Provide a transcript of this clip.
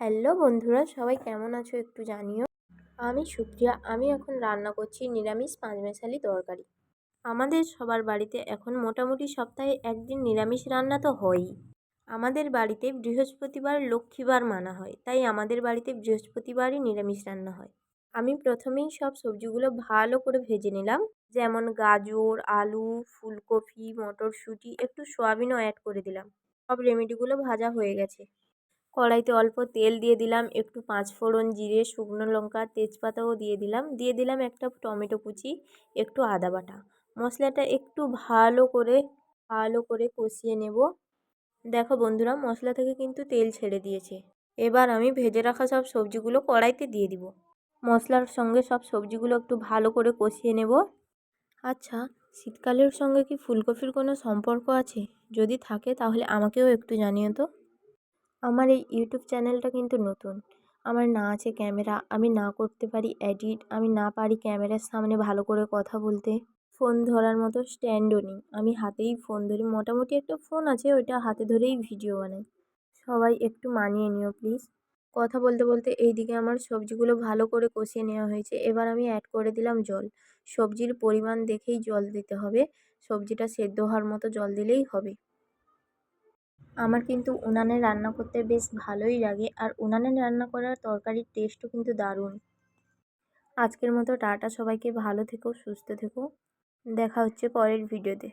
Hello বন্ধুরা, সবাই কেমন আছো একটু জানিও। আমি সুপ্রিয়া। আমি এখন রান্না করছি নিরামিষ পাঁচমেশালি তরকারি। আমাদের সবার বাড়িতে এখন মোটামুটি সপ্তাহে একদিন নিরামিষ রান্না তো হয়ই। আমাদের বাড়িতে বৃহস্পতিবার লক্ষ্মীবার মানা হয়, তাই আমাদের বাড়িতে বৃহস্পতিবারই নিরামিষ রান্না হয়। আমি প্রথমেই সব সবজিগুলো ভালো করে ভেজে নিলাম, যেমন গাজর, আলু, ফুলকপি, মটরশুঁটি, একটু সয়াবিনও অ্যাড করে দিলাম। সব রেমেডিগুলো ভাজা হয়ে গেছে। কড়াইতে অল্প তেল দিয়ে দিলাম, একটু পাঁচফোড়ন, জিরে, শুকনো লঙ্কা, তেজপাতাও দিয়ে দিলাম একটা টমেটো কুচি, একটু আদা বাটা। মশলাটা একটু ভালো করে কষিয়ে নেব। দেখো বন্ধুরা, মশলা থেকে কিন্তু তেল ছেড়ে দিয়েছে। এবার আমি ভেজে রাখা সব সবজিগুলো কড়াইতে দিয়ে দিব। মশলার সঙ্গে সব সবজিগুলো একটু ভালো করে কষিয়ে নেব। আচ্ছা, শীতকালের সঙ্গে কি ফুলকপির কোনো সম্পর্ক আছে? যদি থাকে তাহলে আমাকেও একটু জানিও তো। আমার এই ইউটিউব চ্যানেলটা কিন্তু নতুন। আমার না আছে ক্যামেরা, আমি না করতে পারি এডিট, আমি না পারি ক্যামেরার সামনে ভালো করে কথা বলতে। ফোন ধরার মতো স্ট্যান্ডও নেই, আমি হাতেই ফোন ধরি। মোটামুটি একটা ফোন আছে, ওইটা হাতে ধরেই ভিডিও বানাই। সবাই একটু মানিয়ে নিও প্লিজ। কথা বলতে বলতে এইদিকে আমার সবজিগুলো ভালো করে কষিয়ে নেওয়া হয়েছে। এবার আমি অ্যাড করে দিলাম জল। সবজির পরিমাণ দেখেই জল দিতে হবে। সবজিটা সেদ্ধ হওয়ার মতো জল দিলেই হবে। আমার কিন্তু উনানে রান্না করতে বেশ ভালোই লাগে, আর উনানে রান্না করার তরকারির টেস্টও কিন্তু দারুণ। আজকের মতো টাটা সবাইকে, ভালো থেকো, সুস্থ থেকো। দেখা হচ্ছে পরের ভিডিওতে।